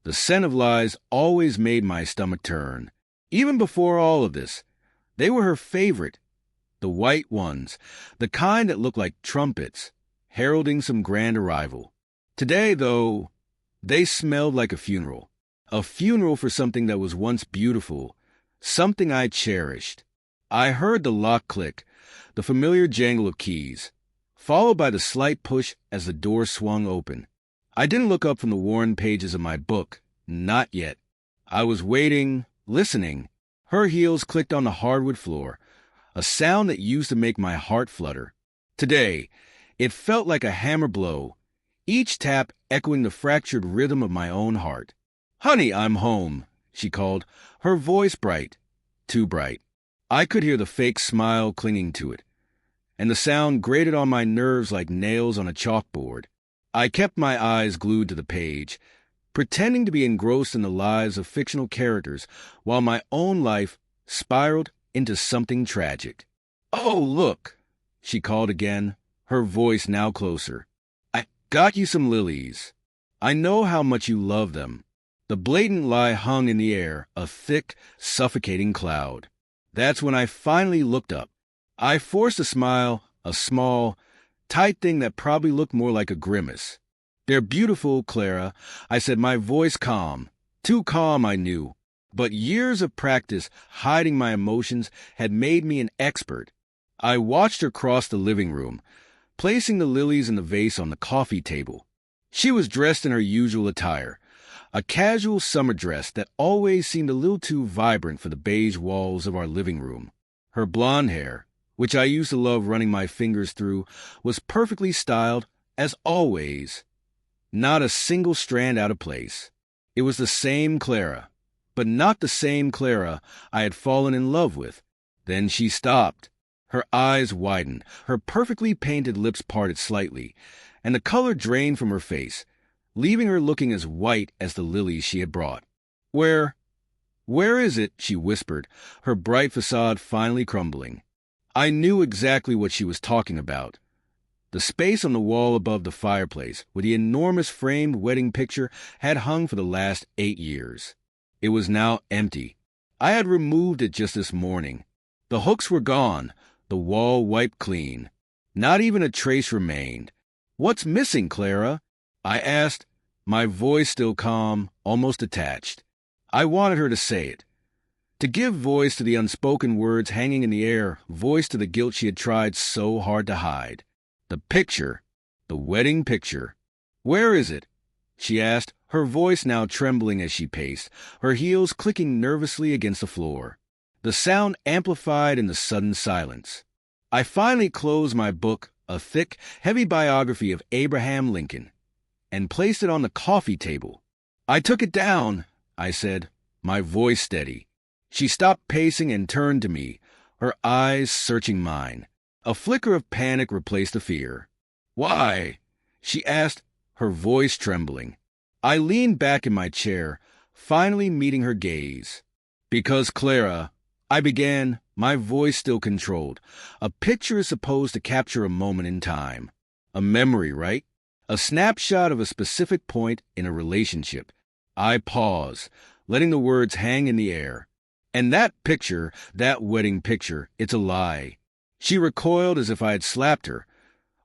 The scent of lies always made my stomach turn. Even before all of this, they were her favorite. The white ones, the kind that looked like trumpets, heralding some grand arrival. Today, though, they smelled like a funeral. A funeral for something that was once beautiful, something I cherished. I heard the lock click, the familiar jangle of keys, followed by the slight push as the door swung open. I didn't look up from the worn pages of my book, not yet. I was waiting, listening. Her heels clicked on the hardwood floor, a sound that used to make my heart flutter. Today, it felt like a hammer blow, each tap echoing the fractured rhythm of my own heart. "Honey, I'm home," she called, her voice bright, too bright. I could hear the fake smile clinging to it, and the sound grated on my nerves like nails on a chalkboard. I kept my eyes glued to the page, pretending to be engrossed in the lives of fictional characters while my own life spiraled into something tragic. "Oh, look," she called again, her voice now closer. "I got you some lilies. I know how much you love them." The blatant lie hung in the air, a thick, suffocating cloud. That's when I finally looked up. I forced a smile, a small, tight thing that probably looked more like a grimace. "They're beautiful, Clara," I said, my voice calm. Too calm, I knew. But years of practice hiding my emotions had made me an expert. I watched her cross the living room, placing the lilies in the vase on the coffee table. She was dressed in her usual attire, a casual summer dress that always seemed a little too vibrant for the beige walls of our living room. Her blonde hair, which I used to love running my fingers through, was perfectly styled, as always. Not a single strand out of place. It was the same Clara, but not the same Clara I had fallen in love with. Then she stopped. Her eyes widened, her perfectly painted lips parted slightly, and the color drained from her face, leaving her looking as white as the lilies she had brought. Where is it?" she whispered, her bright facade finally crumbling. I knew exactly what she was talking about. The space on the wall above the fireplace, where the enormous framed wedding picture had hung for the last 8 years. It was now empty. I had removed it just this morning. The hooks were gone, the wall wiped clean. Not even a trace remained. "What's missing, Clara?" I asked, my voice still calm, almost detached. I wanted her to say it, to give voice to the unspoken words hanging in the air, voice to the guilt she had tried so hard to hide. "The picture, the wedding picture. Where is it?" she asked, her voice now trembling as she paced, her heels clicking nervously against the floor. The sound amplified in the sudden silence. I finally closed my book, a thick, heavy biography of Abraham Lincoln, and placed it on the coffee table. "I took it down," I said, my voice steady. She stopped pacing and turned to me, her eyes searching mine. A flicker of panic replaced the fear. "Why?" she asked, her voice trembling. I leaned back in my chair, finally meeting her gaze. "Because, Clara," I began, my voice still controlled, "a picture is supposed to capture a moment in time. A memory, right? A snapshot of a specific point in a relationship." I paused, letting the words hang in the air. "And that picture, that wedding picture, it's a lie." She recoiled as if I had slapped her,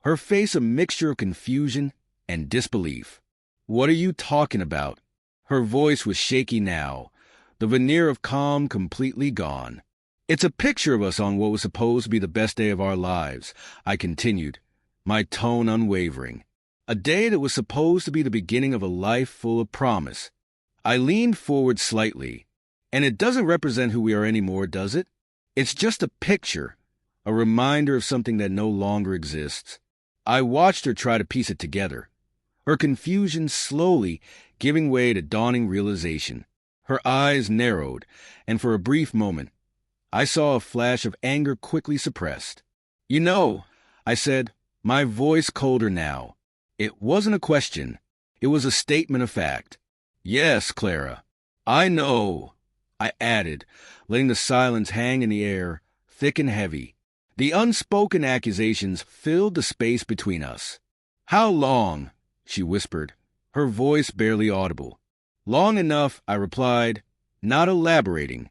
her face a mixture of confusion and disbelief. "What are you talking about?" Her voice was shaky now, the veneer of calm completely gone. "It's a picture of us on what was supposed to be the best day of our lives," I continued, my tone unwavering. "A day that was supposed to be the beginning of a life full of promise." I leaned forward slightly. "And it doesn't represent who we are anymore, does it? It's just a picture, a reminder of something that no longer exists." I watched her try to piece it together, her confusion slowly giving way to dawning realization. Her eyes narrowed, and for a brief moment, I saw a flash of anger quickly suppressed. "You know," I said, my voice colder now. It wasn't a question. It was a statement of fact. "Yes, Clara, I know," I added, letting the silence hang in the air, thick and heavy. The unspoken accusations filled the space between us. "How long?" she whispered, her voice barely audible. Long enough, I replied, not elaborating.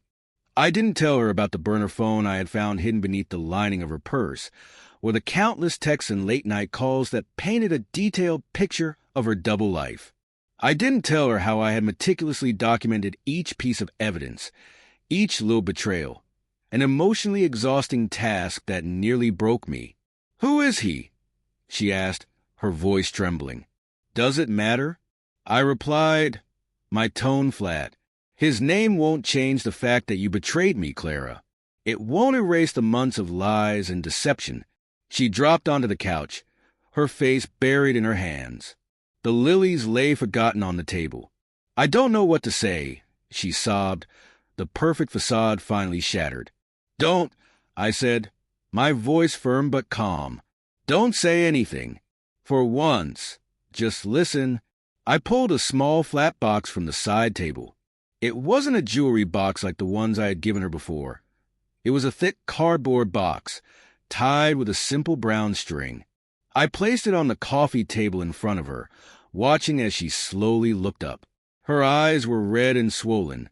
I didn't tell her about the burner phone I had found hidden beneath the lining of her purse, or the countless texts and late-night calls that painted a detailed picture of her double life. I didn't tell her how I had meticulously documented each piece of evidence, each little betrayal, an emotionally exhausting task that nearly broke me. "Who is he?" she asked, her voice trembling. "Does it matter?" I replied, my tone flat. "His name won't change the fact that you betrayed me, Clara. It won't erase the months of lies and deception." She dropped onto the couch, her face buried in her hands. The lilies lay forgotten on the table. "I don't know what to say," she sobbed, the perfect facade finally shattered. "Don't," I said, my voice firm but calm. "Don't say anything. For once, just listen." I pulled a small flat box from the side table. It wasn't a jewelry box like the ones I had given her before. It was a thick cardboard box, tied with a simple brown string. I placed it on the coffee table in front of her, watching as she slowly looked up. Her eyes were red and swollen,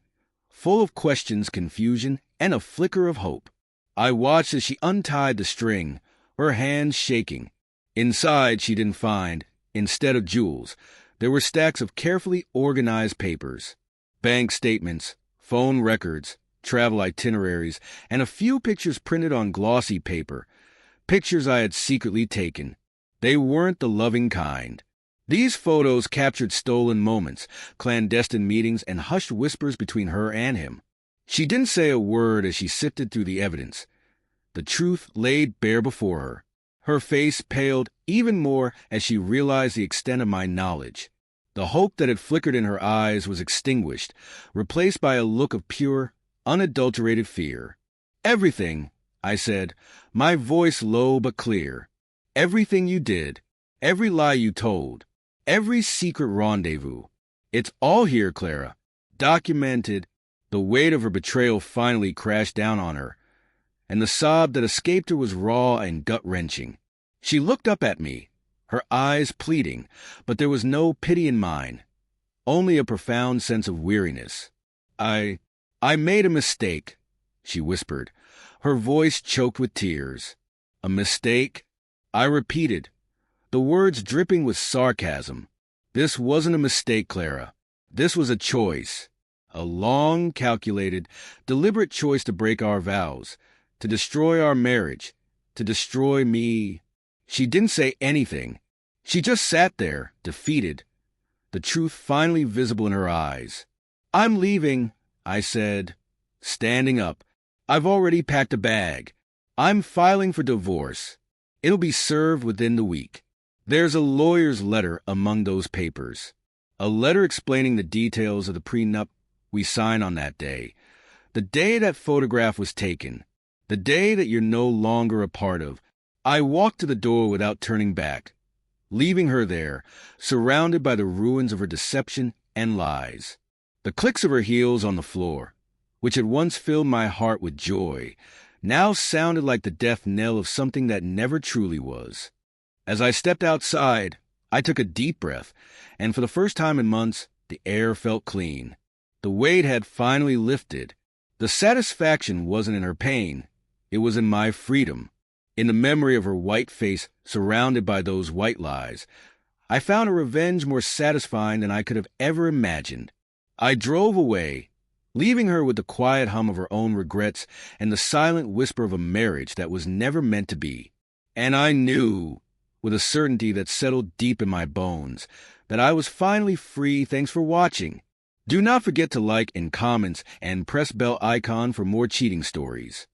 full of questions, confusion, and a flicker of hope. I watched as she untied the string, her hands shaking. Inside, she didn't find, instead of jewels, there were stacks of carefully organized papers, bank statements, phone records, travel itineraries, and a few pictures printed on glossy paper, pictures I had secretly taken. They weren't the loving kind. These photos captured stolen moments, clandestine meetings, and hushed whispers between her and him. She didn't say a word as she sifted through the evidence. The truth laid bare before her. Her face paled even more as she realized the extent of my knowledge. The hope that had flickered in her eyes was extinguished, replaced by a look of pure, unadulterated fear. "Everything," I said, my voice low but clear. "Everything you did, every lie you told, every secret rendezvous. It's all here, Clara. Documented." The weight of her betrayal finally crashed down on her, and the sob that escaped her was raw and gut-wrenching. She looked up at me, her eyes pleading, but there was no pity in mine, only a profound sense of weariness. I made a mistake," she whispered, her voice choked with tears. "A mistake?" I repeated, the words dripping with sarcasm. "This wasn't a mistake, Clara. This was a choice. A long, calculated, deliberate choice to break our vows, to destroy our marriage, to destroy me." She didn't say anything. She just sat there, defeated, the truth finally visible in her eyes. "I'm leaving," I said, standing up. "I've already packed a bag. I'm filing for divorce. It'll be served within the week. There's a lawyer's letter among those papers, a letter explaining the details of the prenup we signed on that day, the day that photograph was taken, the day that you're no longer a part of." I walked to the door without turning back, leaving her there, surrounded by the ruins of her deception and lies. The clicks of her heels on the floor, which had once filled my heart with joy, now sounded like the death knell of something that never truly was. As I stepped outside, I took a deep breath, and for the first time in months, the air felt clean. The weight had finally lifted. The satisfaction wasn't in her pain. It was in my freedom. In the memory of her white face surrounded by those white lies, I found a revenge more satisfying than I could have ever imagined. I drove away, leaving her with the quiet hum of her own regrets and the silent whisper of a marriage that was never meant to be. And I knew, with a certainty that settled deep in my bones, that I was finally free. Thanks for watching. Do not forget to like and comment and press bell icon for more cheating stories.